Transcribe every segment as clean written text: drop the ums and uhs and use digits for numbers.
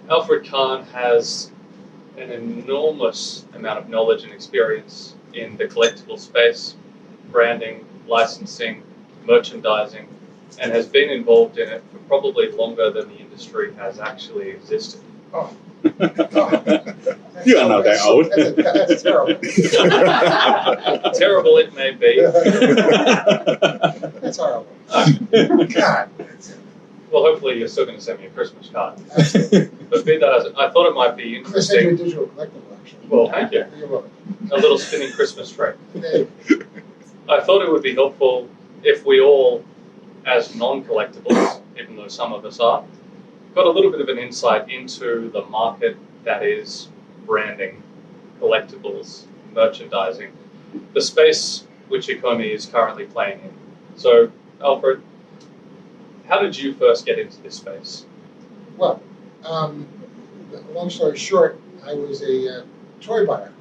Alfred Kahn has an enormous amount of knowledge and experience in the collectible space, branding, licensing, merchandising, and has been involved in it for probably longer than the industry has actually existed. Oh. You are not that old. That's terrible. Terrible it may be. That's horrible. God. Well, hopefully you're still going to send me a Christmas card. Absolutely. But be that as it, I thought it might be I'm going to send you a interesting. digital collectible, actually. Well, thank you. You're welcome. A little spinning Christmas tree. Hey, I thought it would be helpful if we all, as non-collectibles, even though some of us are, got a little bit of an insight into the market that is branding, collectibles, merchandising, the space which Ecomi is currently playing in. So, Alfred, how did you first get into this space? Well, long story short, I was a toy buyer.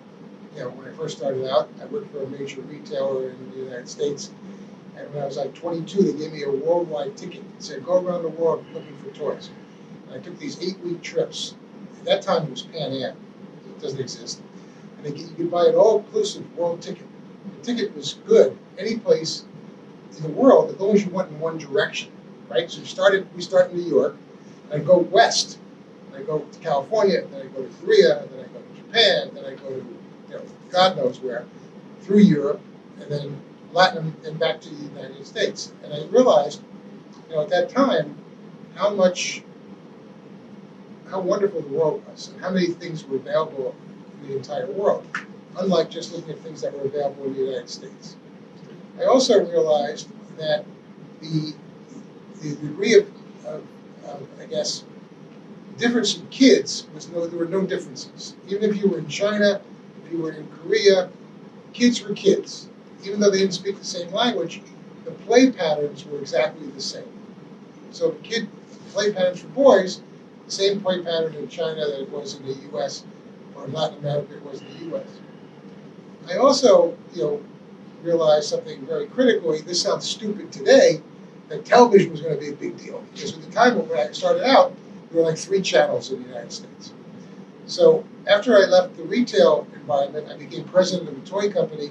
You know, when I first started out, I worked for a major retailer in the United States. And when I was like 22, they gave me a worldwide ticket. It said, go around the world looking for toys. And I took these 8-week trips. At that time, it was Pan Am. It doesn't exist. And you could buy an all-inclusive world ticket. The ticket was good any place in the world as long as you went in one direction, right? So we start in New York, and I go west. And I go to California, then I go to Korea, then I go to Japan, then I go to, God knows where, through Europe, and then Latin, and back to the United States. And I realized, at that time, how wonderful the world was, and how many things were available in the entire world, unlike just looking at things that were available in the United States. I also realized that the degree of I guess, difference in kids was there were no differences. Even if you were in China, if you were in Korea, kids were kids. Even though they didn't speak the same language, the play patterns were exactly the same. So the play patterns for boys, the same play pattern in China that it was in the U.S. or in Latin America it was in the U.S. I also, realized something very critically. This sounds stupid today, that television was going to be a big deal. Because at the time when I started out, there were like 3 channels in the United States. So after I left the retail environment, I became president of a toy company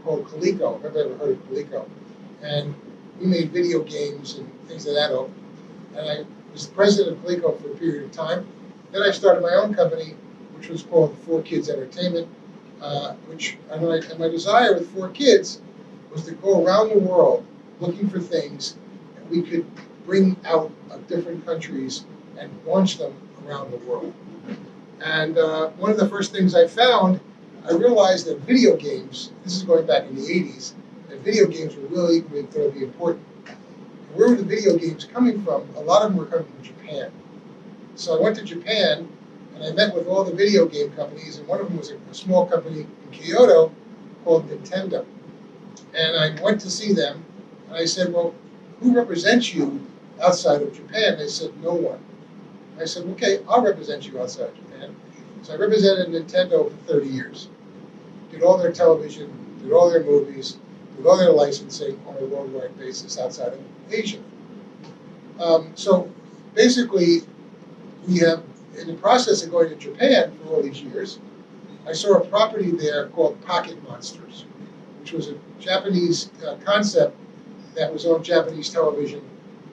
called Coleco. I've never heard of Coleco. And we made video games and things of that ilk. And I was the president of Coleco for a period of time. Then I started my own company, which was called 4Kids Entertainment, and my desire with 4Kids was to go around the world looking for things that we could bring out of different countries and launch them around the world. And one of the first things I found, I realized that video games, this is going back in the 80s, that video games were really going to be important. And where were the video games coming from? A lot of them were coming from Japan. So I went to Japan, and I met with all the video game companies, and one of them was a small company in Kyoto called Nintendo. And I went to see them, and I said, well, who represents you outside of Japan? They said, no one. I said, okay, I'll represent you outside Japan. So I represented Nintendo for 30 years. Did all their television, did all their movies, did all their licensing on a worldwide basis outside of Asia. So basically, we have, in the process of going to Japan for all these years, I saw a property there called Pocket Monsters, which was a Japanese concept that was on Japanese television,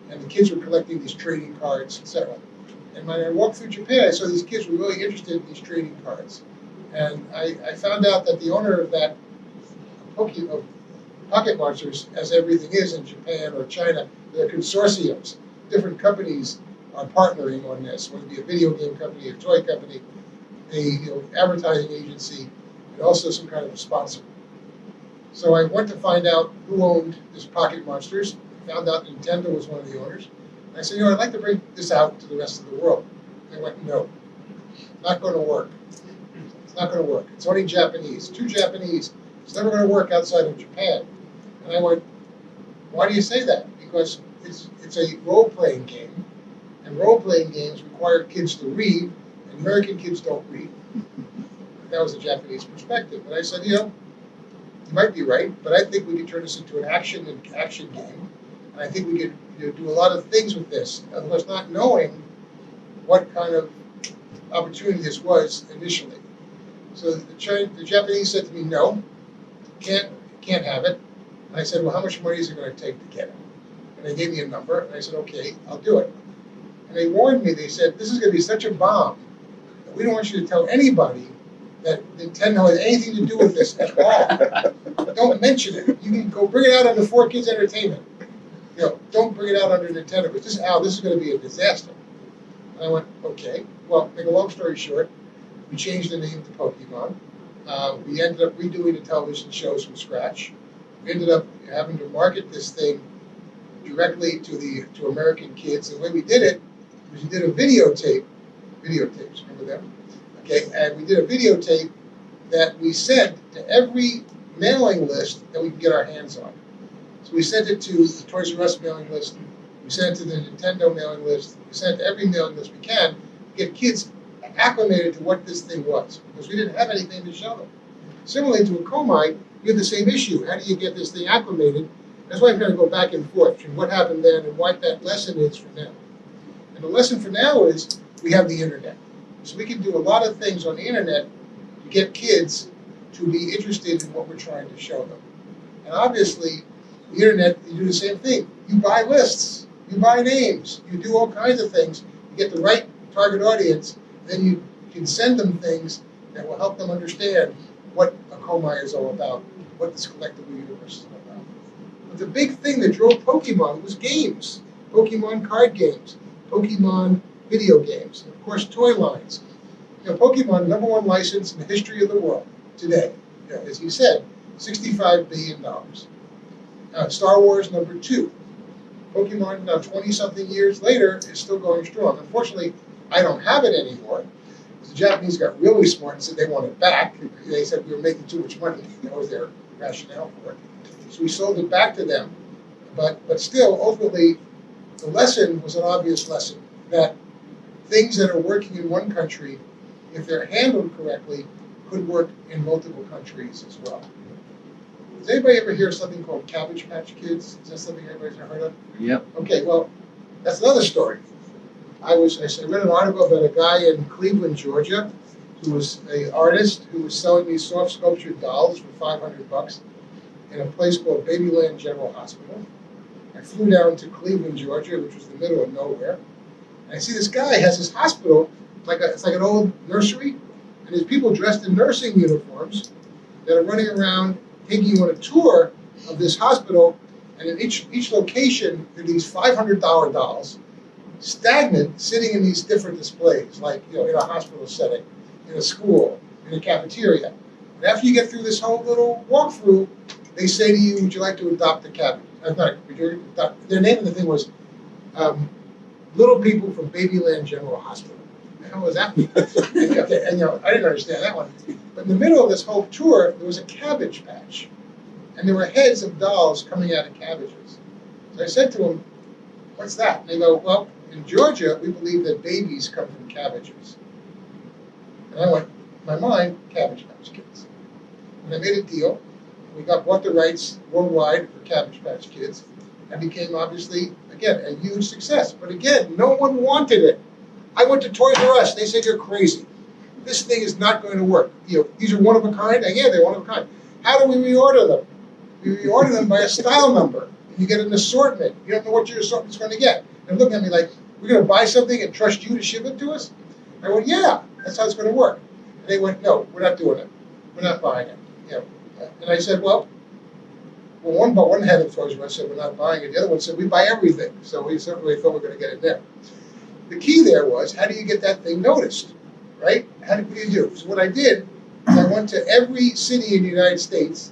and the kids were collecting these trading cards, etc. And when I walked through Japan, I saw these kids were really interested in these trading cards. And I found out that the owner of that of Pocket Monsters, as everything is in Japan or China, they're consortiums. Different companies are partnering on this, whether it be a video game company, a toy company, a advertising agency, and also some kind of a sponsor. So I went to find out who owned this Pocket Monsters. I found out Nintendo was one of the owners. And I said, I'd like to bring this out to the rest of the world. They went, no, not going to work. It's not going to work. It's only Japanese, too Japanese. It's never going to work outside of Japan. And I went, why do you say that? Because it's a role-playing game, and role-playing games require kids to read, and American kids don't read. That was the Japanese perspective. And I said, you might be right, but I think we could turn this into an action game, and I think we could do a lot of things with this. Of course, not knowing what kind of opportunity this was initially. So the Japanese said to me, no, can't have it. And I said, well, how much money is it going to take to get it? And they gave me a number, and I said, okay, I'll do it. And they warned me, they said, this is going to be such a bomb that we don't want you to tell anybody that Nintendo has anything to do with this at all. Don't mention it. You can go bring it out under 4Kids Entertainment. Don't bring it out under Nintendo, because this is going to be a disaster. And I went, okay. Well, make a long story short, we changed the name to Pokemon. We ended up redoing the television shows from scratch. We ended up having to market this thing directly to American kids. And the way we did it was we did a videotapes, remember them? Okay, and we did a videotape that we sent to every mailing list that we could get our hands on. So we sent it to the Toys R Us mailing list, we sent it to the Nintendo mailing list, we sent it to every mailing list we can to get kids acclimated to what this thing was, because we didn't have anything to show them. Similarly to Ecomi, we had the same issue. How do you get this thing acclimated? That's why I'm going to go back and forth between what happened then and what that lesson is for now. And the lesson for now is we have the internet. So we can do a lot of things on the internet to get kids to be interested in what we're trying to show them. And obviously, the internet, you do the same thing. You buy lists, you buy names, you do all kinds of things. You get the right target audience, then you can send them things that will help them understand what Ecomi is all about, what this collectible universe is all about. But the big thing that drove Pokemon was games. Pokemon card games, Pokemon video games, and of course toy lines. Pokemon, #1 license in the history of the world today. As he said, $65 billion. Star Wars #2. Pokemon, now 20-something years later, is still going strong. Unfortunately, I don't have it anymore. The Japanese got really smart and said they want it back. They said we were making too much money. That was their rationale for it. So we sold it back to them. But still, ultimately, the lesson was an obvious lesson, that things that are working in one country, if they're handled correctly, could work in multiple countries as well. Does anybody ever hear something called Cabbage Patch Kids? Is that something anybody's ever heard of? Yep. Okay, well, that's another story. I read an article about a guy in Cleveland, Georgia, who was an artist who was selling these soft sculptured dolls for $500 in a place called Babyland General Hospital. I flew down to Cleveland, Georgia, which was the middle of nowhere. And I see this guy has his hospital, it's like an old nursery, and there's people dressed in nursing uniforms that are running around taking you on a tour of this hospital, and in each location there are these $500 dolls, stagnant, sitting in these different displays, like in a hospital setting, in a school, in a cafeteria. And after you get through this whole little walkthrough, they say to you, would you like to adopt a cabbage? Their name of the thing was Little People from Babyland General Hospital. The hell was that? Okay, and I didn't understand that one. But in the middle of this whole tour, there was a cabbage patch. And there were heads of dolls coming out of cabbages. So I said to them, what's that? And they go, well, in Georgia, we believe that babies come from cabbages. And I went, in my mind, Cabbage Patch Kids. And I made a deal. We bought the rights worldwide for Cabbage Patch Kids. And became, obviously, again, a huge success. But again, no one wanted it. I went to Toys R Us. They said, you're crazy. This thing is not going to work. These are one of a kind. And yeah, they're one of a kind. How do we reorder them? We reorder them by a style number. You get an assortment. You don't know what your assortment's going to get. And looking at me like, we're going to buy something and trust you to ship it to us? I went, yeah, that's how it's going to work. And they went, no, we're not doing it. We're not buying it. And I said, well, one head of Toys R Us said we're not buying it. The other one said we buy everything. So we certainly thought we were going to get it there. The key there was, how do you get that thing noticed, right? What do you do? So what I did is I went to every city in the United States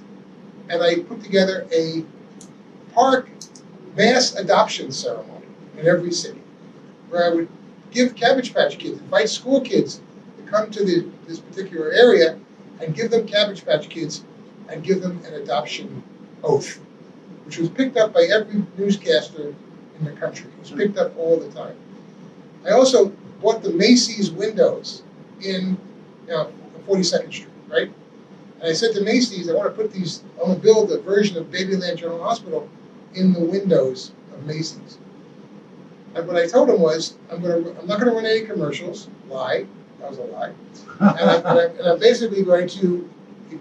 and I put together a park mass adoption ceremony in every city, where I would give Cabbage Patch Kids, invite school kids to come to this particular area and give them Cabbage Patch Kids and give them an adoption oath, which was picked up by every newscaster in the country. It was picked up all the time. I also bought the Macy's windows in 42nd Street, right? And I said to Macy's, I want to build a version of Babyland General Hospital in the windows of Macy's. And what I told him was, I'm not going to run any commercials. Lie. That was a lie. And I'm basically going to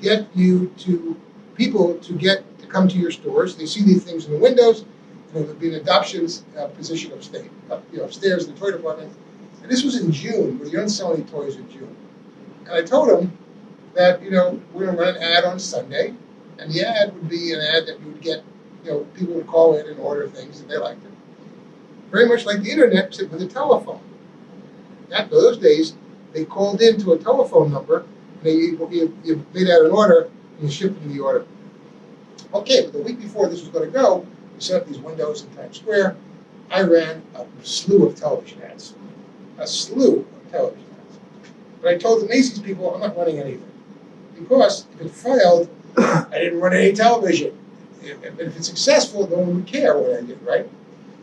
get people to come to your stores. They see these things in the windows, and it would be an adoptions position upstairs in the toy department. And this was in June, where you don't sell any toys in June. And I told him that, we're going to run an ad on Sunday, and the ad would be an ad that you would get, people would call in and order things if they liked it. Very much like the internet, except with a telephone. Back those days, they called in to a telephone number, and you made out an order, and you shipped them the order. Okay, but the week before this was going to go, we set up these windows in Times Square. I ran a slew of television ads. A slew of television ads. But I told the Macy's people, I'm not running anything. Because if it failed, I didn't run any television. But if it's successful, no one would care what I did, right?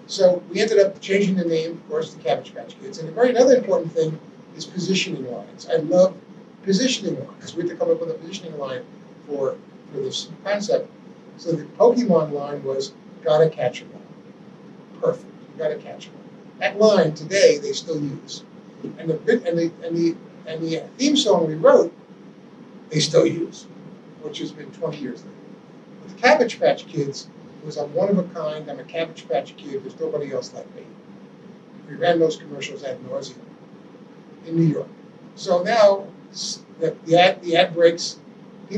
So we ended up changing the name, of course, to Cabbage Patch Kids. And another important thing is positioning lines. I love positioning lines. We had to come up with a positioning line for this concept. So the Pokemon line was gotta catch 'em all. Perfect. You gotta catch 'em all. That line today they still use, and the theme song we wrote they still use, which has been 20 years later. With the Cabbage Patch Kids, it was I'm one of a kind. I'm a Cabbage Patch Kid. There's nobody else like me. We ran those commercials ad nauseum in New York. So now the ad breaks. We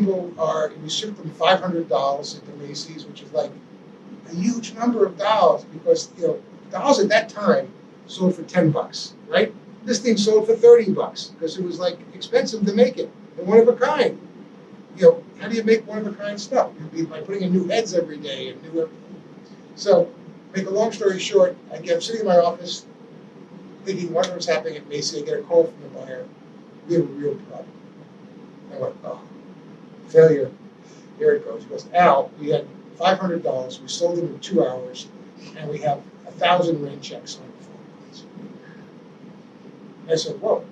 ship them $500 at the Macy's, which is like a huge number of dollars because dolls at that time sold for $10, right? This thing sold for $30 because it was like expensive to make it and one of a kind. How do you make one of a kind stuff? By putting in new heads every day and new everything. So, make a long story short, I'm sitting in my office thinking what's happening at Macy. I get a call from the buyer. We have a real problem. I went, oh, failure. Here it goes. He goes, Al, we had $500. We sold them in 2 hours, and we have 1,000 rain checks on the phone. I said, whoa,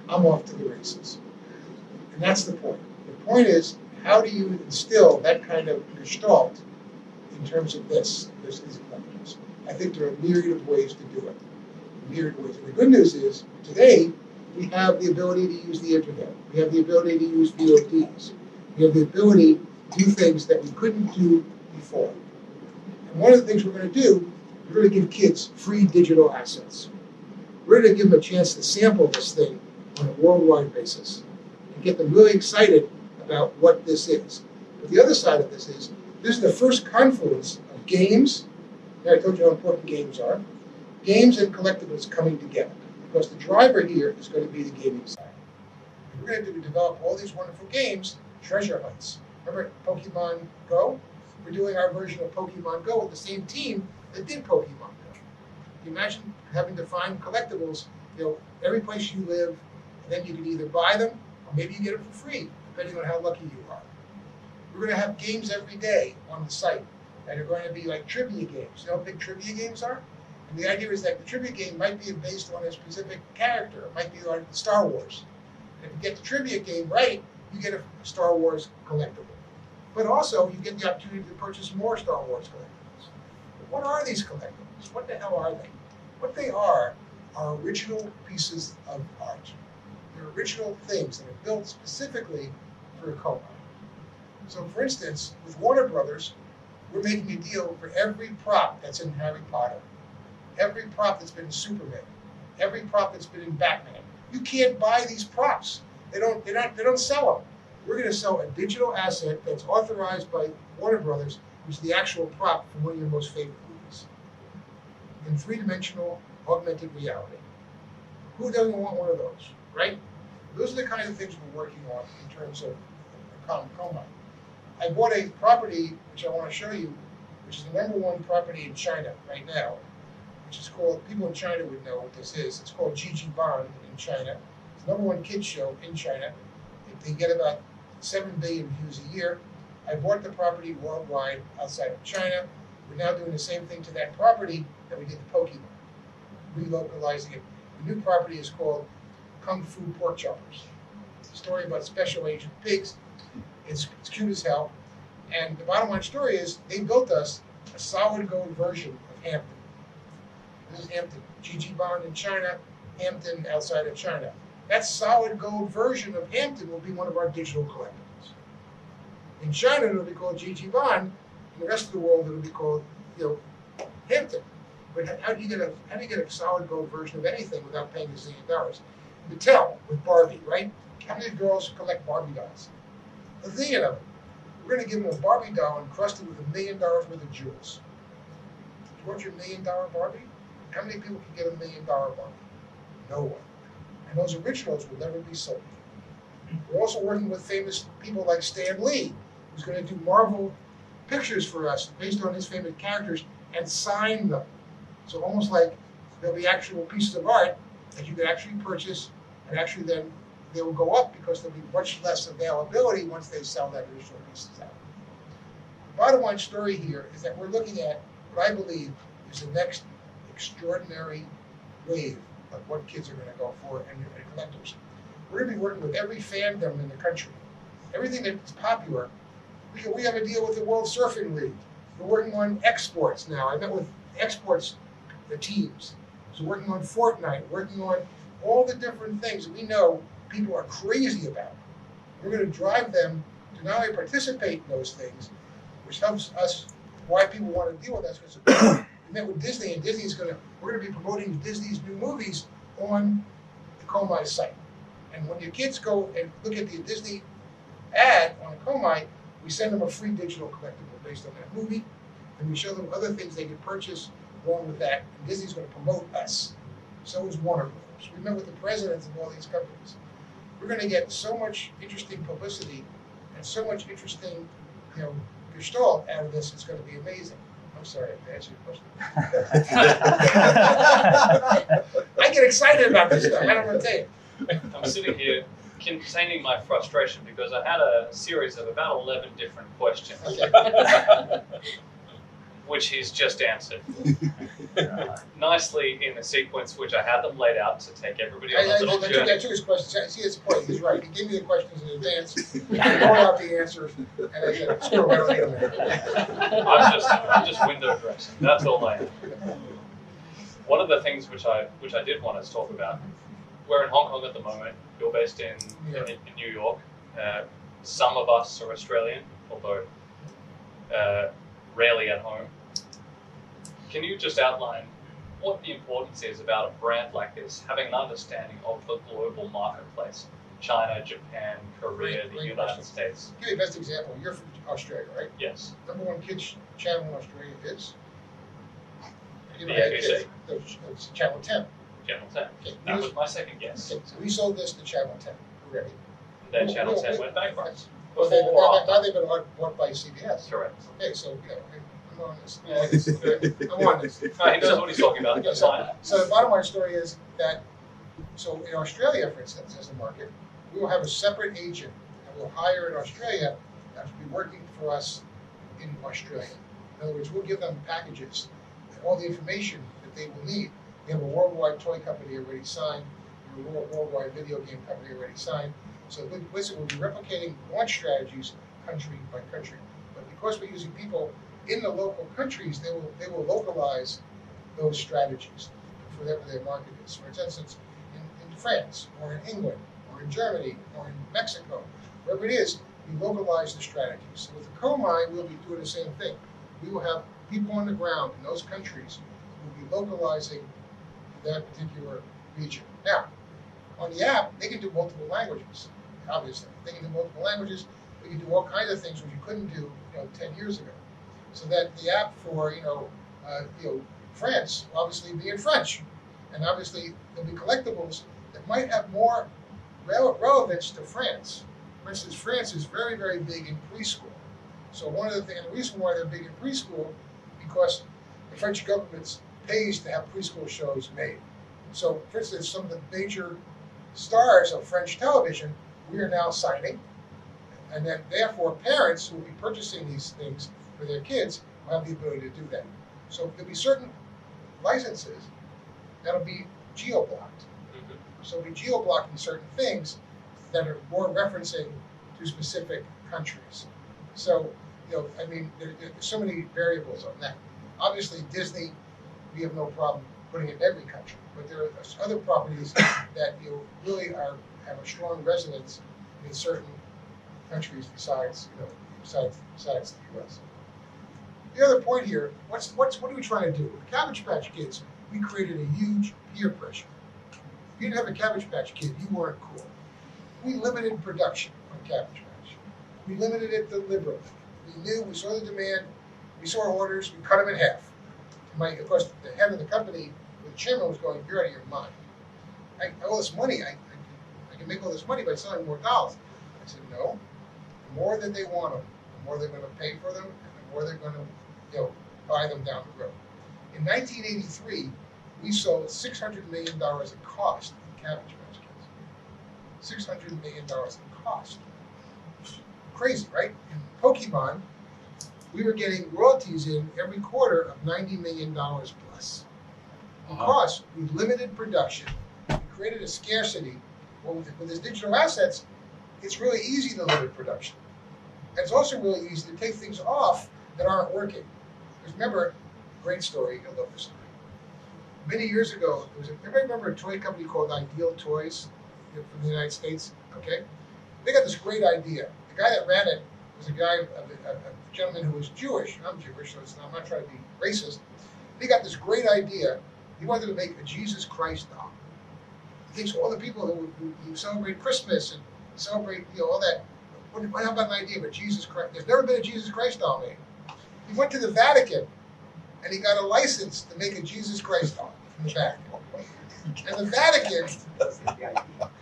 I'm off to the races. And that's the point. The point is, how do you instill that kind of gestalt in terms of these collectibles? I think there are a myriad of ways to do it. A myriad of ways. And the good news is, today, we have the ability to use the internet. We have the ability to use VODs. We have the ability to do things that we couldn't do before. And one of the things we're going to do, we're going to give kids free digital assets. We're going to give them a chance to sample this thing on a worldwide basis and get them really excited about what this is. But the other side of this is the first confluence of games. I told you how important games are. Games and collectibles coming together. Because the driver here is going to be the gaming side. We're going to develop all these wonderful games, treasure hunts. Remember Pokemon Go? We're doing our version of Pokemon Go with the same team that did Pokemon Go. Can you imagine having to find collectibles, every place you live, and then you can either buy them or maybe you get them for free, depending on how lucky you are. We're going to have games every day on the site that are going to be like trivia games. You know how big trivia games are? And the idea is that the trivia game might be based on a specific character. It might be on Star Wars. And if you get the trivia game right, you get a Star Wars collectible. But also, you get the opportunity to purchase more Star Wars collectibles. But what are these collectibles? What the hell are they? What they are original pieces of art. They're original things that are built specifically for Ecomi. So, for instance, with Warner Brothers, we're making a deal for every prop that's in Harry Potter, every prop that's been in Superman, every prop that's been in Batman. You can't buy these props. They don't sell them. We're going to sell a digital asset that's authorized by Warner Brothers, which is the actual prop from one of your most favorite movies, in three-dimensional augmented reality. Who doesn't want one of those, right? Those are the kinds of things we're working on in terms of Ecomi. I bought a property, which I want to show you, which is the #1 property in China right now, which is called, people in China would know what this is. It's called Gigi Bond in China. It's the #1 kids show in China. They get about 7 billion views a year. I bought the property worldwide outside of China. We're now doing the same thing to that property that we did to Pokemon, relocalizing it. The new property is called Kung Fu Pork Choppers. It's a story about special agent pigs. It's cute as hell. And the bottom line story is they built us a solid gold version of Hampton. This is Hampton. GG Bond in China, Hampton outside of China. That solid gold version of Hampton will be one of our digital collectibles. In China, it'll be called GG Bond. In the rest of the world, it'll be called, Hampton. But how do you get a solid gold version of anything without paying $1 zillion? Mattel with Barbie, right? How many girls collect Barbie dolls? 1 zillion of them. We're going to give them a Barbie doll encrusted with $1 million worth of jewels. George, $1 million Barbie? How many people can get $1 million Barbie? No one. And those originals will never be sold. We're also working with famous people like Stan Lee, who's going to do Marvel pictures for us based on his favorite characters and sign them. So almost like there'll be actual pieces of art that you can actually purchase, and actually then they will go up because there'll be much less availability once they sell that original pieces out. The bottom line story here is that we're looking at what I believe is the next extraordinary wave of what kids are going to go for and collectors. We're going to be working with every fandom in the country. Everything that's popular. We have a deal with the World Surfing League. We're working on exports now. I met with exports, the teams. So working on Fortnite, working on all the different things that we know people are crazy about. We're going to drive them to not only participate in those things, which helps us, why people want to deal with us, because we met with Disney, and we're going to be promoting Disney's new movies on the Ecomi site. And when your kids go and look at the Disney ad on Ecomi, we send them a free digital collectible based on that movie, and we show them other things they can purchase along with that. And Disney's going to promote us. So is Warner Brothers. We met with the presidents of all these companies. We're going to get so much interesting publicity and so much interesting, gestalt out of this. It's going to be amazing. I'm sorry, I answered your question. I get excited about this stuff. I don't know what to tell you. I'm sitting here containing my frustration because I had a series of about 11 different questions, Okay. which he's just answered. Nicely in the sequence which I had them laid out to take everybody on a little journey. I took his questions. See, it's important. He's right. He gave me the questions in advance. I wrote out the answers, and I said, screw it, I don't need them. I'm just window dressing. That's all I am. One of the things which I did want us to talk about, we're in Hong Kong at the moment. You're based in New York. Some of us are Australian, although rarely at home. Can you just outline what the importance is about a brand like this, having an understanding of the global marketplace? China, Japan, Korea, the United States. Give you the best example. You're from Australia, right? Yes. Number one kids channel in Australia is? The ABC. It's Channel 10. Channel 10. Okay. That was my second guess. Okay. So we sold this to Channel 10 already. Then Channel 10 went bankrupt. Well, now they've been bought by CBS. Correct. Okay, so I'm on this. I'm on this. No, he knows what he's talking about. That's fine. So the bottom line story is that, so in Australia, for instance, as a market, we will have a separate agent that will hire in Australia that will be working for us in Australia. In other words, we'll give them packages and all the information that they will need. We have a worldwide toy company already signed. We have a worldwide video game company already signed. So listen, we'll be replicating launch strategies country by country. But because we're using people in the local countries, they will localize those strategies for whatever their market is. For instance, in France, or in England, or in Germany, or in Mexico, wherever it is, we localize the strategies. So with the Ecomi, we'll be doing the same thing. We will have people on the ground in those countries who will be localizing that particular region. Now, on the app, they can do multiple languages, obviously. They can do multiple languages. We can do all kinds of things which you couldn't do 10 years ago. So that the app for France will obviously be in French. And obviously there'll be collectibles that might have more relevance to France. For instance, France is very, very big in preschool. So one of the things, and the reason why they're big in preschool, because the French government pays to have preschool shows made. So for instance, some of the major stars of French television, we are now signing. And then therefore parents who will be purchasing these things for their kids will have the ability to do that. So there'll be certain licenses that'll be geo-blocked. Mm-hmm. So we'll be geo-blocking certain things that are more referencing to specific countries. So, there's so many variables on that. Obviously, Disney, we have no problem putting it in every country. But there are other properties that really have a strong resonance in certain countries besides the U.S. The other point here, what are we trying to do? With the Cabbage Patch Kids, we created a huge peer pressure. If you didn't have a Cabbage Patch Kid, you weren't cool. We limited production on Cabbage Patch. We limited it deliberately. We saw the demand, we saw orders, we cut them in half. Of course, the head of the company, the chairman, was going, "You're out of your mind. All this money, I can make all this money by selling more dolls." I said, "No. The more that they want them, the more they're going to pay for them, and the more they're going to, buy them down the road." In 1983, we sold $600 million in cost of Cabbage Patch Kids. $600 million in cost. Crazy, right? In Pokemon, we were getting royalties in every quarter of $90 million plus. Because we limited production, we created a scarcity. Well, with these digital assets, it's really easy to limit production. And it's also really easy to take things off that aren't working. Because remember, great story, you'll love this story. Many years ago, everybody remember a toy company called Ideal Toys from the United States? Okay? They got this great idea. The guy that ran it was a gentleman who was Jewish. I'm Jewish, so I'm not trying to be racist. He got this great idea. He wanted to make a Jesus Christ doll. He thinks all the people who celebrate Christmas and celebrate all that, how about an idea of a Jesus Christ? There's never been a Jesus Christ doll made. He went to the Vatican and he got a license to make a Jesus Christ doll from the Vatican. And the Vatican,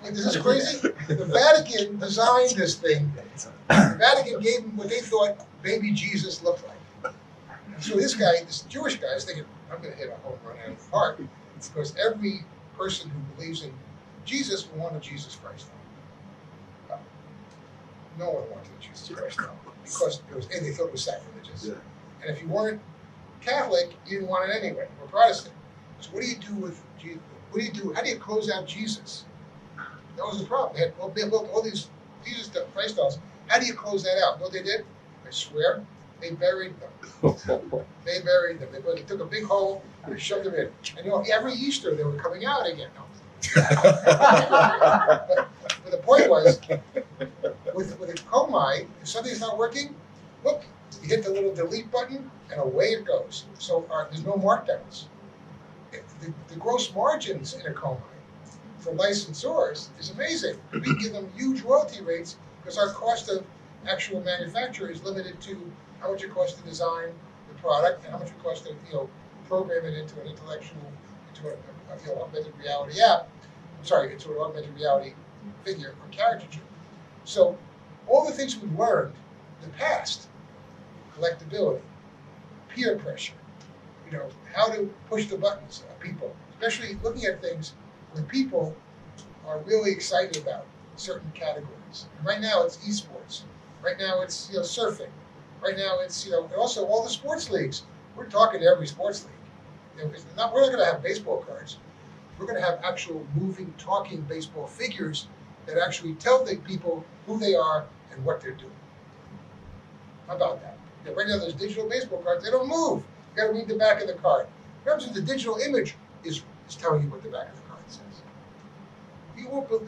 this is crazy, the Vatican designed this thing. The Vatican gave him what they thought baby Jesus looked like. And so this Jewish guy is thinking, I'm going to hit a home run out of the park. Because every person who believes in Jesus will want a Jesus Christ doll. No one wanted a Jesus Christ doll because they thought it was sacrilegious. Yeah. And if you weren't Catholic, you didn't want it anyway, or Protestant. So what do you do with Jesus? How do you close out Jesus? That was the problem. They built all these Jesus Christ dolls. How do you close that out? You know what they did? I swear, they buried them. They buried them. They took a big hole and shoved them in. And every Easter they were coming out again. No. but the point was, with Ecomi, if something's not working, look, you hit the little delete button and away it goes. So there's no markdowns. The gross margins in Ecomi for licensors is amazing. We give them huge royalty rates because our cost of actual manufacture is limited to how much it costs to design the product and how much it costs to program it into an into an augmented reality app. Into an augmented reality figure or caricature. So all the things we've learned in the past, collectability, peer pressure, how to push the buttons of people, especially looking at things where people are really excited about certain categories. And right now it's esports. Right now it's surfing. Right now it's also all the sports leagues. We're talking to every sports league. We're not going to have baseball cards. We're going to have actual moving, talking baseball figures that actually tell the people who they are and what they're doing. How about that? Right now there's digital baseball cards. They don't move. You got to read the back of the card. Remember, the digital image is telling you what the back of the card says.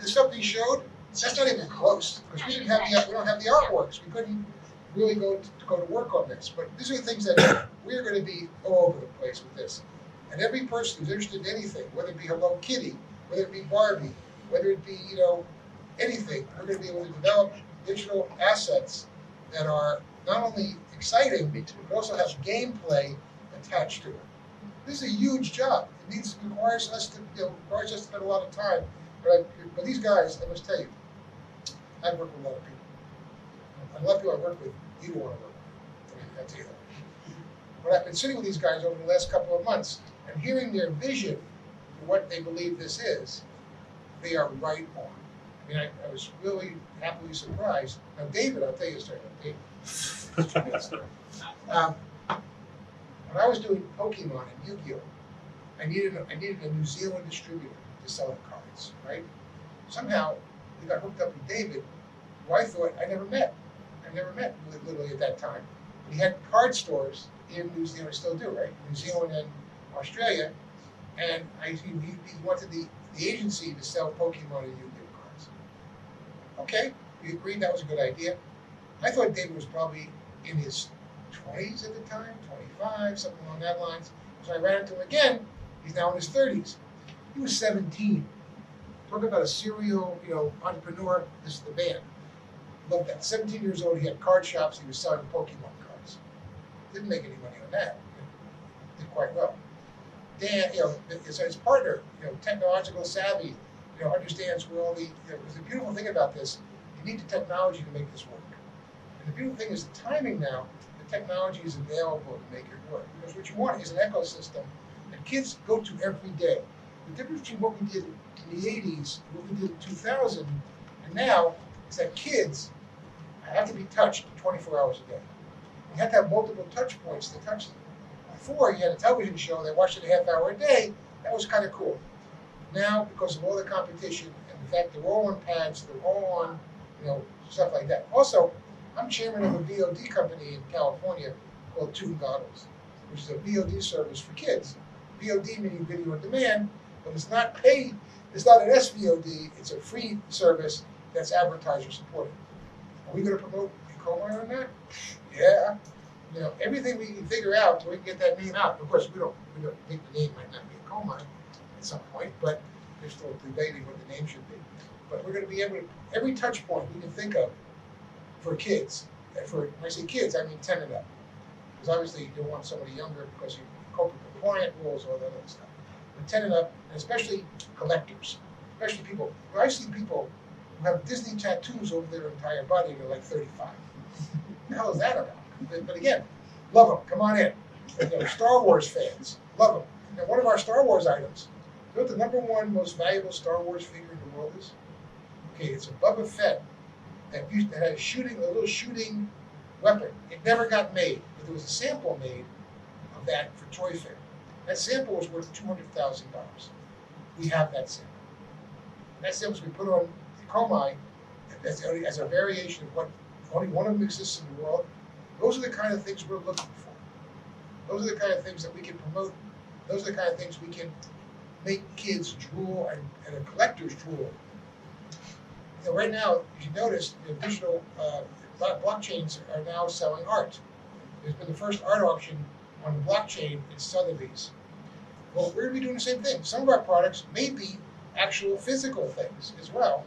The stuff we showed, that's not even close because we don't have the artworks. We couldn't really go to work on this. But these are the things that we're going to be all over the place with this. And every person who's interested in anything, whether it be Hello Kitty, whether it be Barbie, whether it be anything, we're going to be able to develop digital assets that are not only exciting, but also have gameplay attached to it. This is a huge job. It requires us to spend a lot of time. But these guys, I must tell you, I've worked with a lot of people. A lot of people I work with, you don't want to work with. I'll tell you that. But I've been sitting with these guys over the last couple of months and hearing their vision for what they believe this is, they are right on. I mean, I was really happily surprised. Now, David, I'll tell you a story. David. When I was doing Pokemon and Yu-Gi-Oh, I needed a New Zealand distributor to sell the cards, right? Somehow, we got hooked up with David, who I thought I never met. Literally at that time. He had card stores in New Zealand, still do, right? New Zealand and Australia. and he wanted the agency to sell Pokemon and Yu-Gi-Oh cards. Okay, we agreed that was a good idea. I thought David was probably in his 20s at the time, 25, something along that lines. So I ran into him again. He's now in his 30s. He was 17. Talking about a serial, entrepreneur. This is the man. Loved that. 17 years old. He had card shops. He was selling Pokemon cards. Didn't make any money on that. Did quite well. Dan, is his partner. Technological savvy. Understands where all the. The beautiful thing about this, you need the technology to make this work. And the beautiful thing is the timing now. The technology is available to make it work. Because what you want is an ecosystem that kids go to every day. The difference between what we did in the 80s, what we did in 2000, and now is that kids have to be touched 24 hours a day. You have to have multiple touch points to touch them. Before, you had a television show, they watched it a half hour a day, that was kind of cool. Now, because of all the competition, and the fact they're all on pads, they're all on, stuff like that. Also, I'm chairman of a VOD company in California called Toon Goggles, which is a VOD service for kids. VOD meaning video on demand, but it's not paid. It's not an SVOD. It's a free service that's advertiser supported. Are we going to promote Ecomi on that? Yeah. Everything we can figure out so we can get that name out. Of course, we don't think the name might not be Ecomi at some point, but they're still debating what the name should be. But we're going to be able to, every touch point we can think of for kids. When I say kids, I mean 10 and up. Because obviously you don't want somebody younger because you cope with compliant rules, all that other stuff. But 10 and up, and especially collectors, especially people. I see people who have Disney tattoos over their entire body and they're like 35. What the hell is that about? But again, love them. Come on in. Star Wars fans, love them. Now, one of our Star Wars items, you know what the #1 most valuable Star Wars figure in the world is? Okay, it's a Boba Fett that had a little shooting weapon. It never got made, but there was a sample made of that for Toy Fair. That sample was worth $200,000. We have that sample. And that sample we put on Ecomi as a variation of what only one of them exists in the world. Those are the kind of things we're looking for. Those are the kind of things that we can promote. Those are the kind of things we can make kids drool and collectors drool. Right now, if you notice, digital blockchains are now selling art. There's been the first art auction on the blockchain in Sotheby's. Well, we're going to be doing the same thing. Some of our products may be actual physical things as well,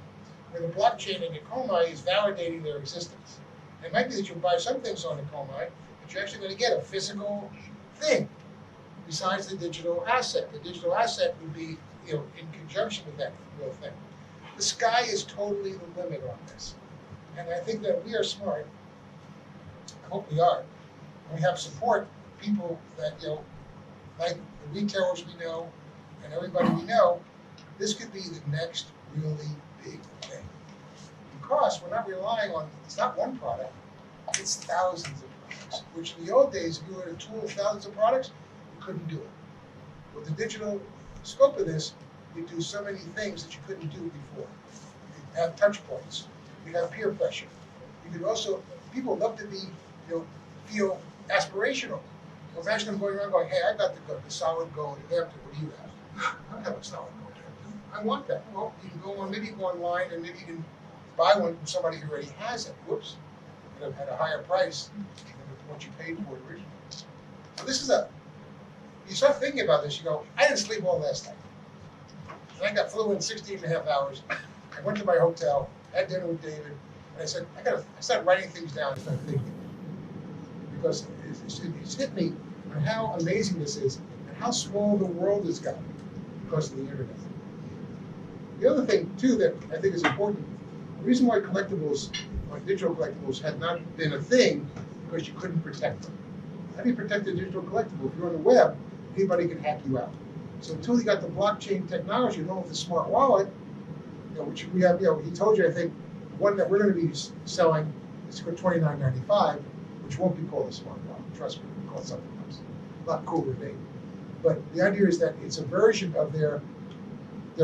where the blockchain and Ecomi is validating their existence. It might be that you'll buy some things on Ecomi, but you're actually going to get a physical thing besides the digital asset. The digital asset would be, in conjunction with that real thing. The sky is totally the limit on this. And I think that we are smart. I hope we are. We have support people that, like the retailers we know and everybody we know, this could be the next really big thing. Because we're not relying on, it's not one product, it's thousands of products. Which in the old days, if you were a tool of thousands of products, you couldn't do it. With the digital scope of this, you do so many things that you couldn't do before. You have touch points. You have peer pressure. You could also, people love to be, feel aspirational. So imagine them going around going, hey, I got the solid gold Hampton. What do you have? I don't have a solid gold Hampton. I want that. Well, you can go on, maybe go online and maybe you can buy one from somebody who already has it. Whoops. At a higher price than what you paid for it originally. So this is you start thinking about this, you go, I didn't sleep all last night. And I flew in 16 and a half hours. I went to my hotel, had dinner with David, and I said, I started writing things down and started thinking. Because it's hit me on how amazing this is and how small the world has gotten because of the internet. The other thing, too, that I think is important, the reason why collectibles, like digital collectibles, had not been a thing because you couldn't protect them. How do you protect a digital collectible? If you're on the web, anybody can hack you out. So until you got the blockchain technology, along with the smart wallet, which we have, he told you, I think, one that we're going to be selling is for $29.95, which won't be called a smart wallet. Trust me, we'll call it something else. A lot cooler name. But the idea is that it's a version of their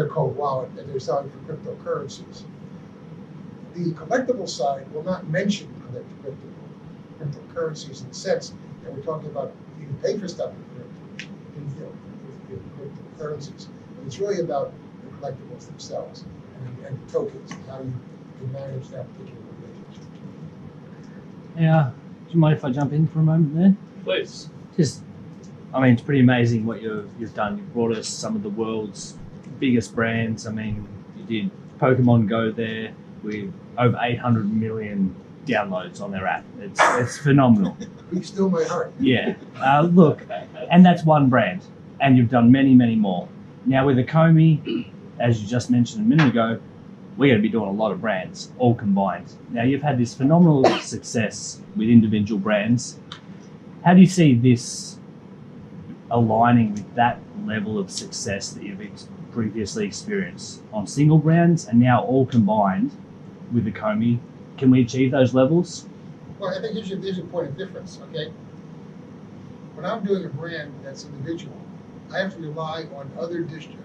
cold wallet that they're selling for cryptocurrencies. The collectible side will not mention cryptocurrencies in the sense that we're talking about you can pay for stuff in crypto. currencies. But it's really about the collectibles themselves and the tokens and how you can manage that particular relationship. Yeah. Do you mind if I jump in for a moment there? Please. It's pretty amazing what you've done. You've brought us some of the world's biggest brands. I mean, you did Pokemon Go there with over 800 million downloads on their app. It's phenomenal. You still my heart. Yeah. Look, and that's one brand, and you've done many, many more. Now with Ecomi, as you just mentioned a minute ago, we're going to be doing a lot of brands, all combined. Now you've had this phenomenal success with individual brands. How do you see this aligning with that level of success that you've previously experienced on single brands and now all combined with Ecomi? Can we achieve those levels? Well, I think there's a point of difference, okay? When I'm doing a brand that's individual, I have to rely on other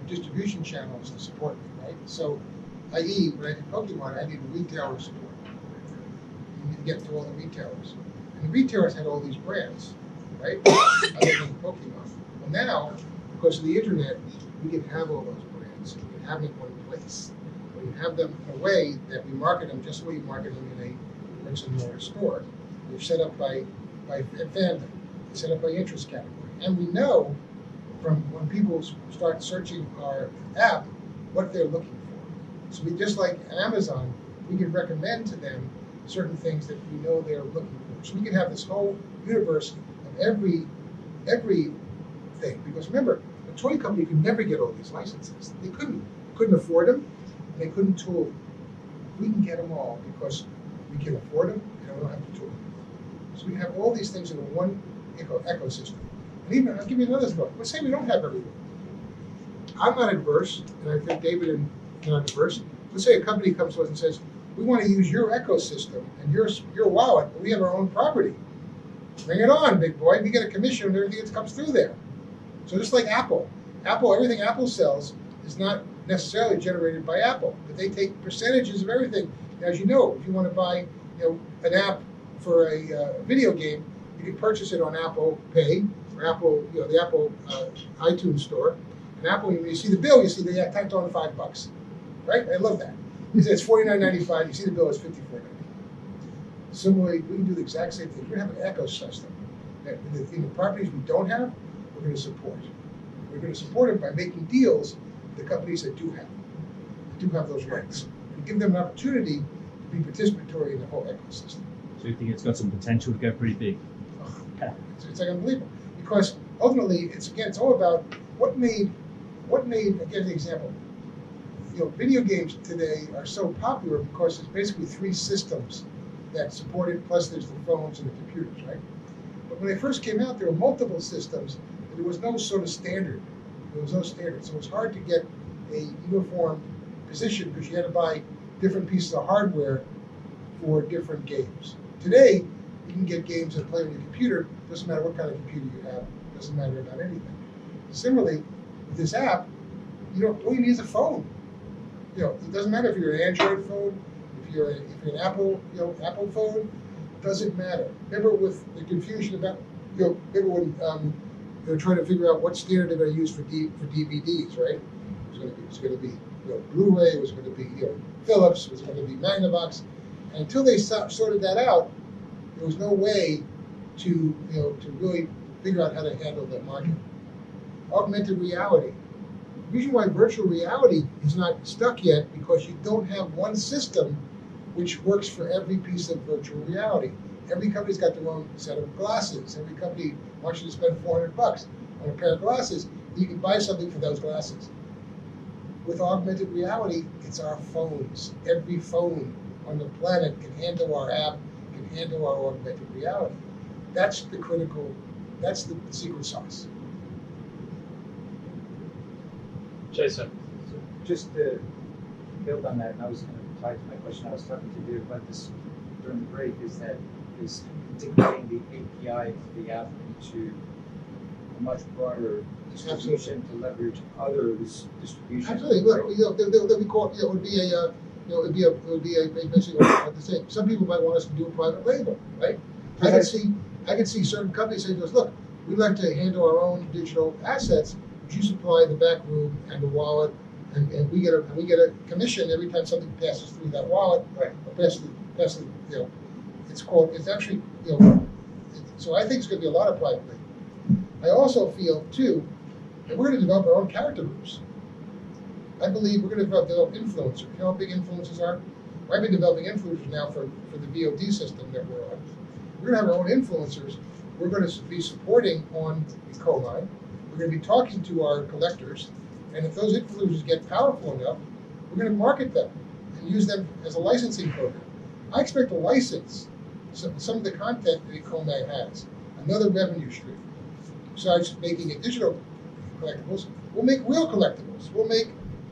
distribution channels to support me, right? So, i.e., when I did Pokemon, I needed retailer support. You need to get to all the retailers. And the retailers had all these brands, right? Other than Pokemon. Well, now, because of the internet, we can have all those brands. We can have them in one place. We can have them in a way that we market them just the way you market them in a bricks and mortar store. They're set up by fandom. They're set up by interest category. And we know from when people start searching our app what they're looking for. So we, just like Amazon, we can recommend to them certain things that we know they're looking for. So we can have this whole universe of every thing. Because remember, a toy company could never get all these licenses. They couldn't afford them, and they couldn't tool them. We can get them all because we can afford them, and we don't have to tool them. So we have all these things in one ecosystem. And even, I'll give you another thought. Let's say we don't have everything. I'm not adverse, and I think David and I'm not adverse. Let's say a company comes to us and says, we want to use your ecosystem and your wallet, but we have our own property. Bring it on, big boy. We get a commission on everything that comes through there. So just like Apple, everything Apple sells is not necessarily generated by Apple, but they take percentages of everything. Now, as you know, if you want to buy, an app for a video game, you can purchase it on Apple Pay or Apple, the Apple iTunes Store. And Apple, when you see the bill, you see they tacked on $5, right? I love that. It's $49.95. You see the bill, it's $54.95. Similarly, we can do the exact same thing. We're going to have an ecosystem. In the properties we don't have, we're going to support. We're going to support it by making deals with the companies that do have those rights. And give them an opportunity to be participatory in the whole ecosystem. So you think it's got some potential to go pretty big? It's like unbelievable. Because ultimately, it's all about what made, I'll give an example. Video games today are so popular because there's basically 3 systems that support it, plus there's the phones and the computers, right? But when they first came out, there were multiple systems, and there was no sort of standard. There was no standard, so it was hard to get a uniform position because you had to buy different pieces of hardware for different games. Today, you can get games that play on your computer. Doesn't matter what kind of computer you have. Doesn't matter about anything. Similarly, with this app, all you need is a phone. It doesn't matter if you're an Android phone, if you're an Apple, Apple phone. Doesn't matter. Remember with the confusion about, remember when they were trying to figure out what standard they're going to use for DVDs, right? It was going to be Blu-ray. It was going to be Philips. It was going to be Magnavox. And until they sorted that out, there was no way to really figure out how to handle that market. Augmented reality. The reason why virtual reality is not stuck yet because you don't have one system which works for every piece of virtual reality. Every company's got their own set of glasses. Every company wants you to spend $400 on a pair of glasses. You can buy something for those glasses. With augmented reality, it's our phones. Every phone on the planet can handle our app, can handle our augmented reality. That's the secret sauce. Jason. So just to build on that, and I was going to tie to my question I was talking to you about this during the break, is integrating the API of the app into a much broader distribution to leverage others' distribution. Absolutely. Look, they'll be called. It would be basically the same. Some people might want us to do a private label, right? I can see certain companies saying to us, look, we'd like to handle our own digital assets, but you supply the back room and the wallet, and we get a commission every time something passes through that wallet. Right. Or passes, it's actually, so I think it's going to be a lot of private label. I also feel too that we're going to develop our own character groups. I believe we're going to develop influencers. You know how big influencers are? I've been developing influencers now for the VOD system that we're on. We're going to have our own influencers. We're going to be supporting on Ecomi. We're going to be talking to our collectors, and if those influencers get powerful enough, we're going to market them and use them as a licensing program. I expect to license some of the content that Ecomi has, another revenue stream. Besides making it digital collectibles, we'll make real collectibles. We'll make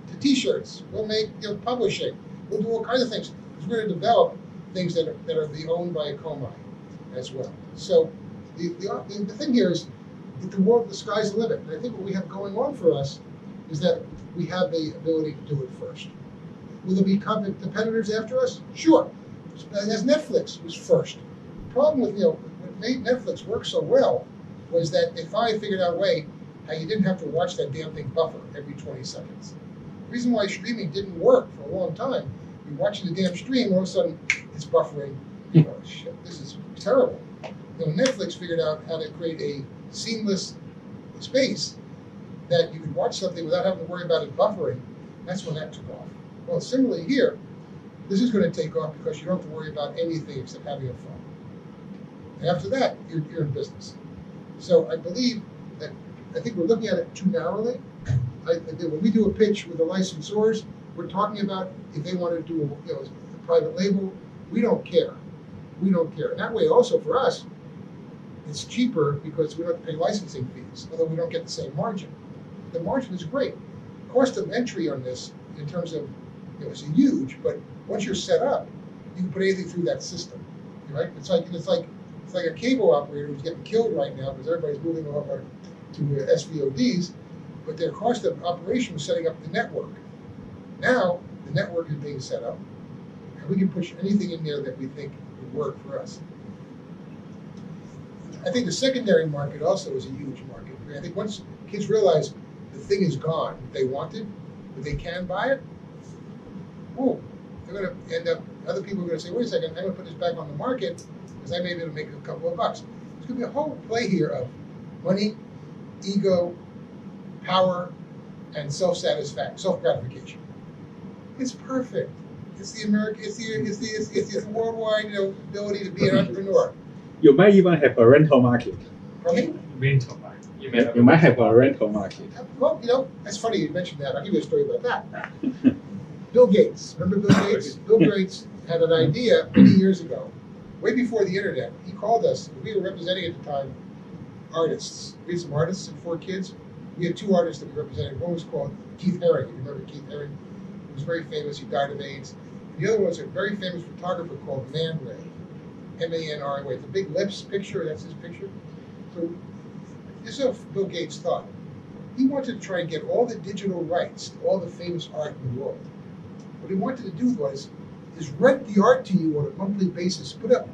the T-shirts. We'll make publishing. We'll do all kinds of things because we're going to develop things that are owned by Ecomi as well. So the thing here is that the sky's the limit. And I think what we have going on for us is that we have the ability to do it first. Will there be competitors after us? Sure. As Netflix was first. The problem with what made Netflix work so well was that they finally figured out a way how you didn't have to watch that damn thing buffer every 20 seconds. The reason why streaming didn't work for a long time, you're watching the damn stream, all of a sudden it's buffering. Shit, this is terrible. Netflix figured out how to create a seamless space that you could watch something without having to worry about it buffering. That's when that took off. Well, similarly here, this is going to take off because you don't have to worry about anything except having a phone. And after that, you're in business. So I believe that, I think we're looking at it too narrowly. When we do a pitch with the licensors, we're talking about if they want to do a private label, we don't care. We don't care. And that way also for us, it's cheaper because we don't have to pay licensing fees, although we don't get the same margin. The margin is great. Cost of entry on this, in terms of, it's huge, but once you're set up, you can put anything through that system, right? It's like a cable operator who's getting killed right now because everybody's moving over to SVODs, but their cost of operation was setting up the network. Now, the network is being set up, and we can push anything in there that we think would work for us. I think the secondary market also is a huge market. I think once kids realize the thing is gone, they want it, but they can buy it, they're going to end up, other people are going to say, wait a second, I'm going to put this back on the market because I may be able to make a couple of bucks. There's going to be a whole play here of money, ego, power, and self-satisfaction, self-gratification. It's perfect. It's the American, it's the worldwide ability to be an entrepreneur. You might even have a rental market. Pardon me? Rental market. You might have a rental market. Well, that's funny you mentioned that. I'll give you a story about that. Bill Gates. Remember Bill Gates? Bill Gates had an idea many years ago, way before the internet. He called us. We were representing at the time artists. We had some artists and 4 kids. We had 2 artists that we represented. One was called Keith Haring. You remember Keith Haring? He was very famous. He died of AIDS. And the other one was a very famous photographer called Man Ray. M-A-N-R-A-Y. It's a big lips picture. That's his picture. So this is what Bill Gates thought. He wanted to try and get all the digital rights to all the famous art in the world. What he wanted to do was rent the art to you on a monthly basis, put up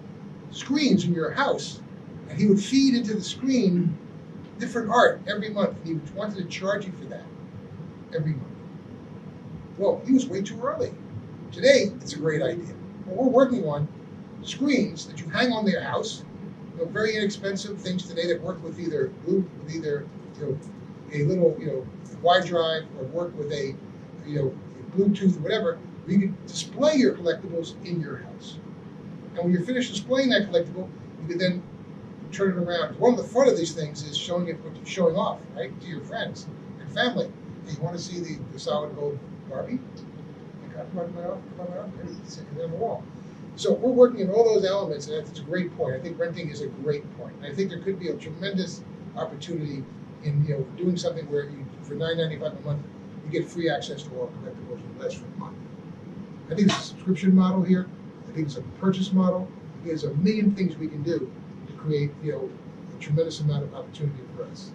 screens in your house, and he would feed into the screen different art every month. And he wanted to charge you for that every month. Well, he was way too early. Today, it's a great idea. What we're working on screens that you hang on their house, very inexpensive things today that work with either a little wide drive or work with a Bluetooth or whatever, where you can display your collectibles in your house. And when you're finished displaying that collectible, you can then turn it around. One of the fun of these things is showing off, right, to your friends and family. Hey, you want to see the solid gold Barbie? Come on, it's on the wall. So we're working on all those elements, and that's a great point. I think renting is a great point. And I think there could be a tremendous opportunity in doing something where for $9.95 a month you get free access to all collectibles and less for a month. I think it's a subscription model here. I think it's a purchase model. I think there's a million things we can do to create a tremendous amount of opportunity for us.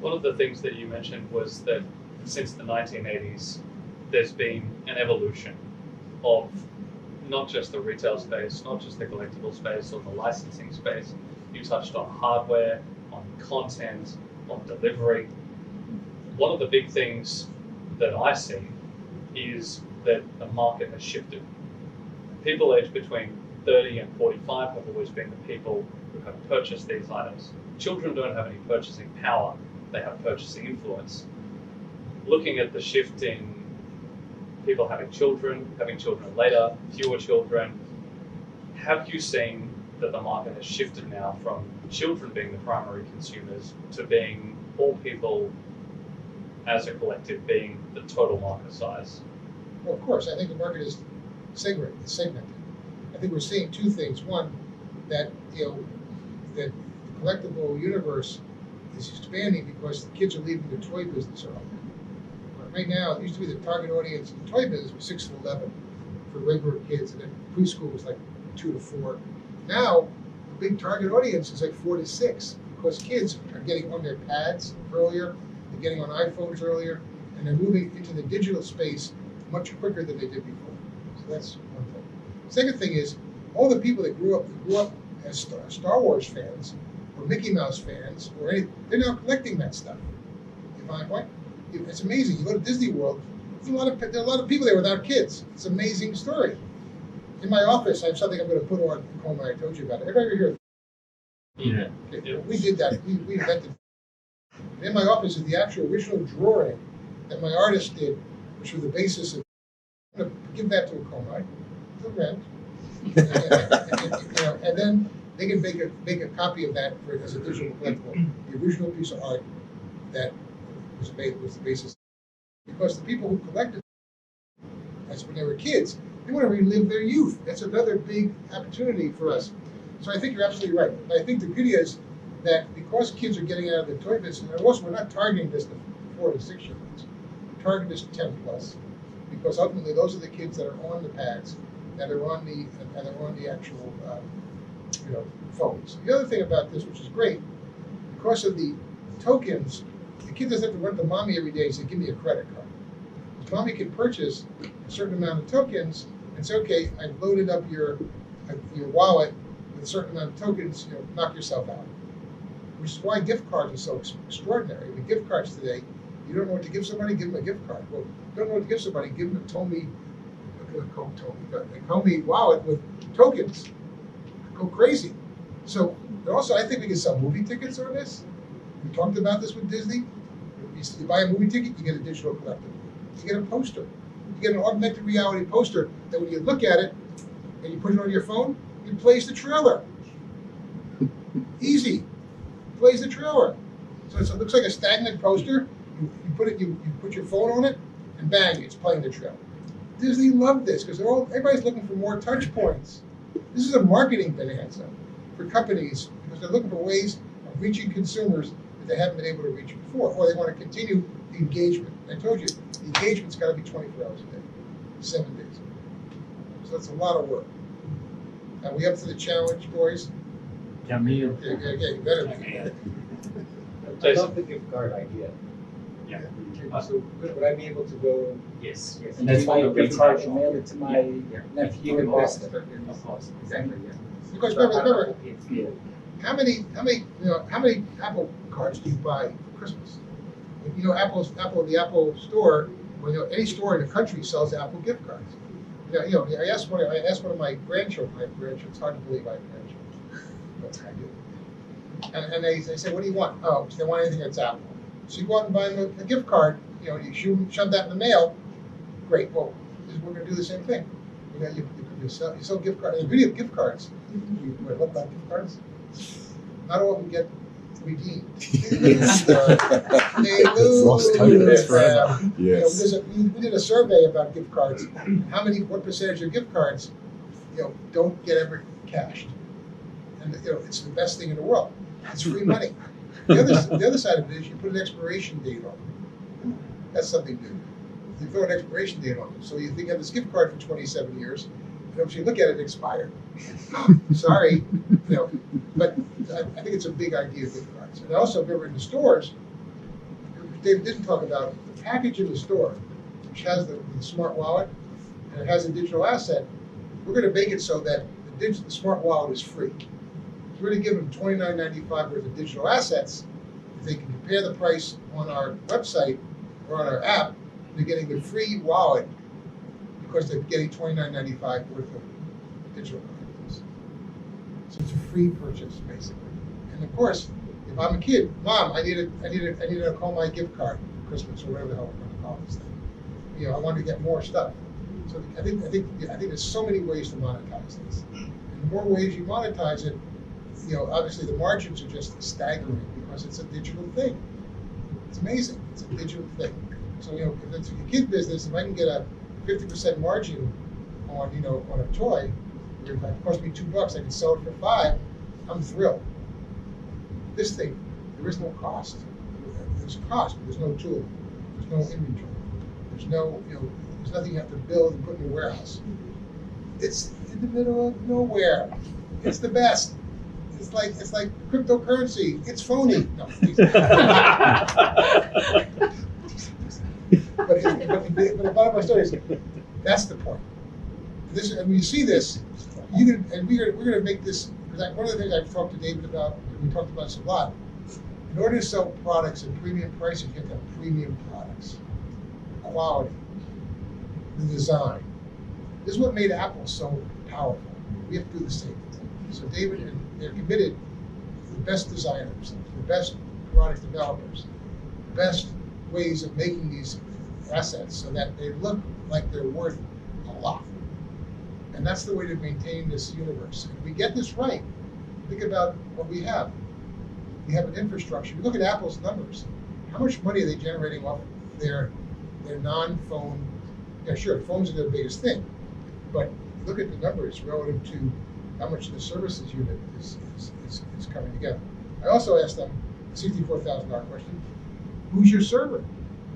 One of the things that you mentioned was that since the 1980s, there's been an evolution of not just the retail space, not just the collectible space or the licensing space, You touched on hardware, on content, on delivery. One of the big things that I see is that the market has shifted. People aged between 30 and 45 have always been the people who have purchased these items. Children don't have any purchasing power, they have purchasing influence. Looking at the shift in people having children later, fewer children, have you seen that the market has shifted now from children being the primary consumers to being all people as a collective being the total market size? Well, of course, I think the market is segmented. I think we're seeing two things. One, that that the collectible universe is expanding because the kids are leaving the toy business early. Right now, it used to be the target audience in the toy business was 6 to 11 for regular kids, and then preschool was like 2 to 4. Now, the big target audience is like 4 to 6 because kids are getting on their pads earlier, they're getting on iPhones earlier, and they're moving into the digital space much quicker than they did before. So that's one thing. Second thing is, all the people that grew up as Star Wars fans or Mickey Mouse fans, they're now collecting that stuff. You find my point? It's amazing. You go to Disney World, there are a lot of people there without kids. It's an amazing story. In my office, I have something I'm going to put on Ecomi. I told you about it. Everybody here? Yeah. Okay. We did that. We invented it. In my office is the actual original drawing that my artist did, which was the basis of. I'm going to give that to Ecomi. To rent. And then they can make a copy of that as a digital collectible. The original piece of art that was the basis. Because the people who collected as when they were kids, they want to relive their youth. That's another big opportunity for us. So I think you're absolutely right. And I think the beauty is that because kids are getting out of the toy business, and also we're not targeting this to 4 to 6 year olds. We're targeting this to 10 plus, because ultimately those are the kids that are on the pads, that are on the actual phones. The other thing about this, which is great, because of the tokens, the kid doesn't have to run to mommy every day and say, "Give me a credit card." Mommy can purchase a certain amount of tokens and say, "Okay, I've loaded up your wallet with a certain amount of tokens. Knock yourself out." Which is why gift cards are so extraordinary. The gift cards today, you don't know what to give somebody, give them a gift card. Well, you don't know what to give somebody, give them a Tomy wallet with tokens. Go crazy. So also, I think we can sell movie tickets on this. We talked about this with Disney. You buy a movie ticket, you get a digital collectible. You get a poster. You get an augmented reality poster that when you look at it and you put it on your phone, it plays the trailer. Easy. It plays the trailer. So it looks like a stagnant poster. You put your phone on it, and bang, it's playing the trailer. Disney loved this because everybody's looking for more touch points. This is a marketing bonanza for companies because they're looking for ways of reaching consumers that they haven't been able to reach before, or they want to continue the engagement. I told you, the engagement's got to be 24 hours a day, 7 days a week. So that's a lot of work. Are we up to the challenge, boys? Come here. Okay, you better be. I love the gift card idea. Yeah. So would I be able to go? Yes. And That's buy why a gift card and mail it to my nephew You in can Boston? Of course, exactly. Yeah. Because remember, Yeah. how many Apple cards do you buy for Christmas? The Apple store, any store in the country sells Apple gift cards. I asked one of my grandchildren. It's hard to believe I have grandchildren, but I do. And they say, "What do you want?" Oh, they want anything that's Apple. So you go out and buy them a gift card. You shove that in the mail. Great. Well, we're going to do the same thing. You sell gift cards. The beauty of gift cards. What about gift cards? Not all of them get redeemed. They lose. Lost tokens forever. Yes. We did a survey about gift cards. What percentage of gift cards, don't get ever cashed? And it's the best thing in the world. It's free money. The other side of it is you put an expiration date on it. That's something new. You throw an expiration date on it. So you think you have this gift card for 27 years, and if you look at it, it expired. Sorry, but I think it's a big idea of gift cards. And also, remember in the stores, Dave didn't talk about the package in the store, which has the smart wallet and it has a digital asset. We're going to make it so that the smart wallet is free. we're to give them $29.95 worth of digital assets, if they can compare the price on our website or on our app, they're getting a free wallet because they're getting $29.95 worth of digital items. So it's a free purchase, basically. And of course, if I'm a kid, Mom, I need to call my gift card for Christmas or whatever the hell we're going to call this thing. You know, I want to get more stuff. So I think there's so many ways to monetize this. And the more ways you monetize it, you know, obviously the margins are just staggering because it's a digital thing. It's amazing. It's a digital thing. So, you know, if it's a kid business, if I can get a 50% margin on, you know, on a toy, if it costs me $2, I can sell it for $5, I'm thrilled. This thing, there is no cost. There's cost, but there's no tool. There's no inventory. There's no, you know, there's nothing you have to build and put in a warehouse. It's in the middle of nowhere. It's the best. It's like cryptocurrency. It's phony. No, please. But the bottom of my story is that's the point. This, and when you see this, we're gonna make this, because one of the things I've talked to David about, and we talked about this a lot. In order to sell products at premium prices, you have to have premium products, quality, the design. This is what made Apple so powerful. We have to do the same thing. So David and they're committed to the best designers, the best product developers, the best ways of making these assets so that they look like they're worth a lot. And that's the way to maintain this universe. If we get this right, think about what we have. We have an infrastructure. We look at Apple's numbers. How much money are they generating off their non-phone? Yeah, sure, phones are their biggest thing. But look at the numbers relative to how much the services unit is coming together. I also asked them the $64,000 question, who's your server?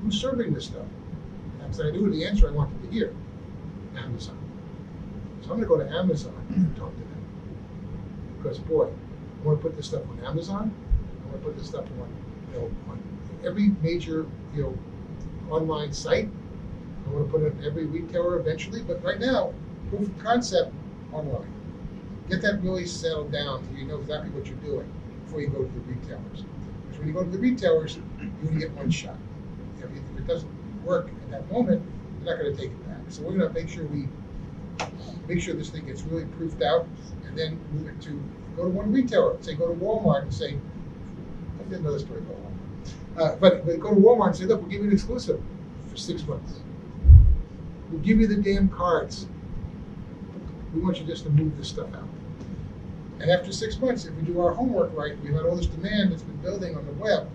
Who's serving this stuff? And I knew the answer I wanted to hear, Amazon. So I'm gonna go to Amazon and talk to them. Because boy, I wanna put this stuff on Amazon, I wanna put this stuff on every major, online site. I wanna put it on every retailer eventually, but right now, proof of concept online. Get that really settled down so you know exactly what you're doing before you go to the retailers. Because when you go to the retailers, you only get one shot. If it doesn't work at that moment, you're not going to take it back. So we're going to make sure this thing gets really proofed out, and then move it to go to one retailer. Say go to Walmart and say, I didn't know this story about Walmart, but go to Walmart and say, look, we'll give you an exclusive for 6 months. We'll give you the damn cards. We want you just to move this stuff out. And after 6 months, if we do our homework right, we've had all this demand that's been building on the web,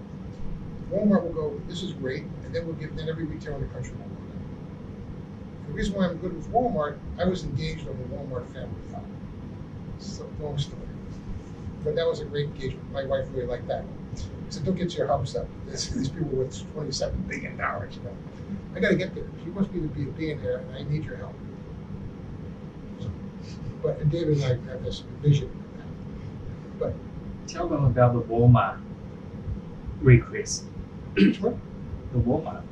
Walmart will go, this is great, and then then every retailer in the country will want it. The reason why I'm good with Walmart, I was engaged on the Walmart family file. It's a long story. But that was a great engagement. My wife really liked that one. I said, don't get your hopes up. These people were worth $27 billion. I got to get there. She wants me to be a billionaire, and I need your help. And David and I have this vision of that. But tell them about the Walmart request. what? The Walmart,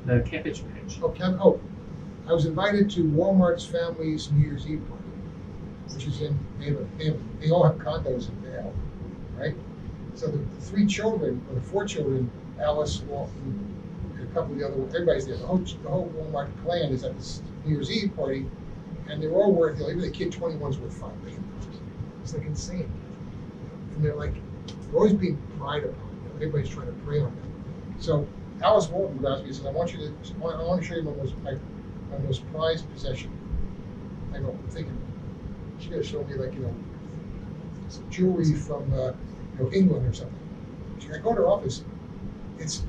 the Cabbage page. I was invited to Walmart's family's New Year's Eve party, which is they all have condos in Veve, right? So the 3 children, or the 4 children, Alice, Walton, and a couple of the other, everybody's there. The whole Walmart clan is at this New Year's Eve party. And they're all worth, even the kid 21's worth $5 billion. It's like insane. And they're always being pried upon. Everybody's trying to prey on them. So Alice Walton grabs me and says, I want to show you my most prized possession. I go, I'm thinking, she's going to show me some jewelry from England or something. I go to her office. It's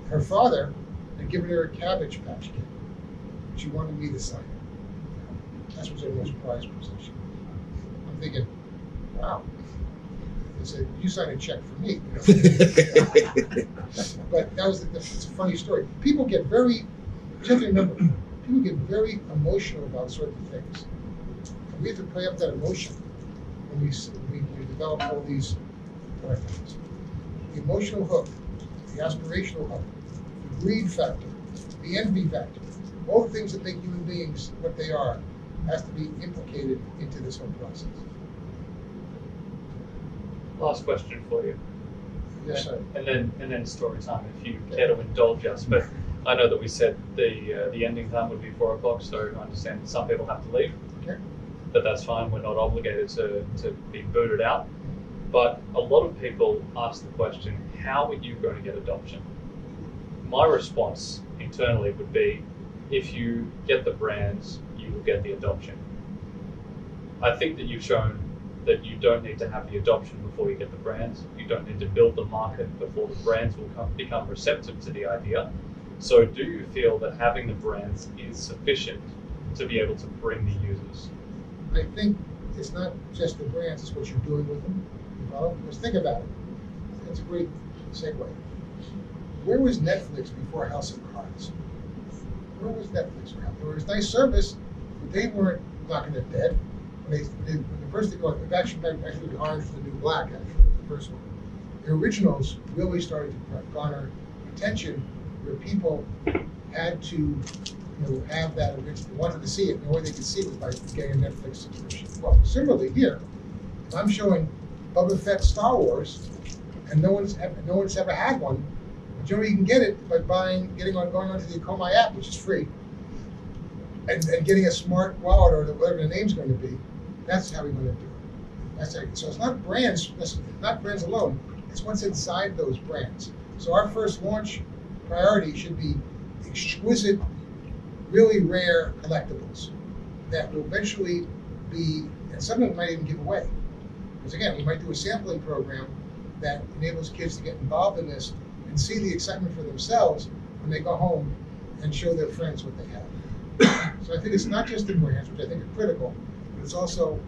her father had given her a Cabbage patch kit. She wanted me to sign it. That's what's her most prized possession. I'm thinking, wow. They said, you sign a check for me. But it's a funny story. People get you have to remember, people get very emotional about certain things. And we have to play up that emotion when we develop all these things. The emotional hook, the aspirational hook, the greed factor, the envy factor, all the things that make human beings what they are, has to be implicated into this whole process. Last question for you. Yes, sir. And then story time if you care to indulge us. But I know that we said the ending time would be 4 o'clock, so I understand that some people have to leave. Okay. But that's fine. We're not obligated to be booted out. But a lot of people ask the question, how are you going to get adoption? My response internally would be, if you get the brands, you will get the adoption. I think that you've shown that you don't need to have the adoption before you get the brands. You don't need to build the market before the brands will become receptive to the idea. So do you feel that having the brands is sufficient to be able to bring the users? I think it's not just the brands, it's what you're doing with them. You follow? Because think about it. It's a great segue. Where was Netflix before House of Cards? Where was Netflix? There was nice service, but they weren't knocking it dead. When the first thing, actually the Orange is the New Black, actually, was the first one. The originals really started to garner attention where people had to have that original, wanted to see it. The only way they could see it was by getting a Netflix subscription. Well, similarly here, if I'm showing Boba Fett Star Wars, and no one's ever had one, but you can get it by going onto the Ecomi app, which is free, and getting a smart wallet or whatever the name's going to be. That's how we're going to do it. So it's not brands alone. It's what's inside those brands. So our first launch priority should be exquisite, really rare collectibles that will eventually be, and some of them might even give away. Because again, we might do a sampling program that enables kids to get involved in this and see the excitement for themselves when they go home and show their friends what they have. So I think it's not just the brands, which I think are critical, but it's also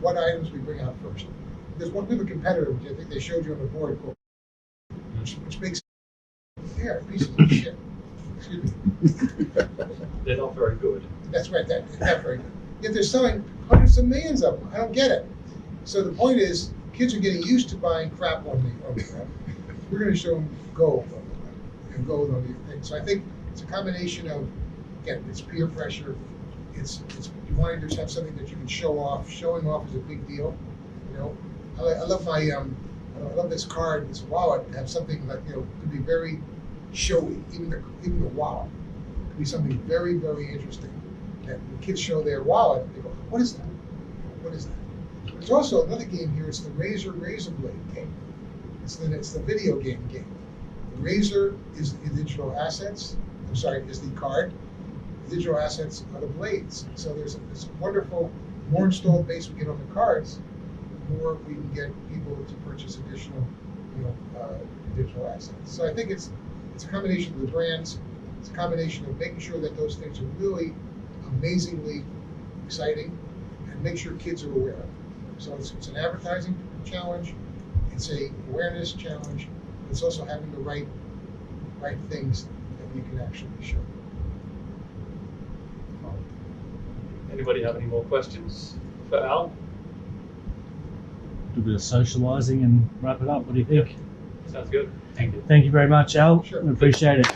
what items we bring out first. There's one big competitor, which I think they showed you on the board, which makes pieces of shit. Excuse me. They're not very good. That's right, that's very good. Yet they're selling hundreds of millions of them. I don't get it. So the point is, kids are getting used to buying crap on the web. We're going to show them gold on the web and gold on the thing. So I think it's a combination of, again, it's peer pressure. It's you want to just have something that you can show off. Showing off is a big deal. I love my I love this card, this wallet, to have something like to be very showy. Even the wallet could be something very, very interesting. That when kids show their wallet, they go, "What is that? What is that?" There's also another game here. It's the Razor Blade game. It's the video game. The Razor is the digital assets. I'm sorry, is the card. The digital assets are the blades. So there's this wonderful, more installed base we get on the cards, the more we can get people to purchase additional, digital assets. So I think it's a combination of the brands. It's a combination of making sure that those things are really amazingly exciting, and make sure kids are aware of it. So it's an advertising challenge. It's a awareness challenge. It's also having the right things that we can actually show. Anybody have any more questions for Al? Do a bit of socialising and wrap it up. What do you think? Sounds good. Thank you. Thank you very much, Al. Sure. We appreciate it.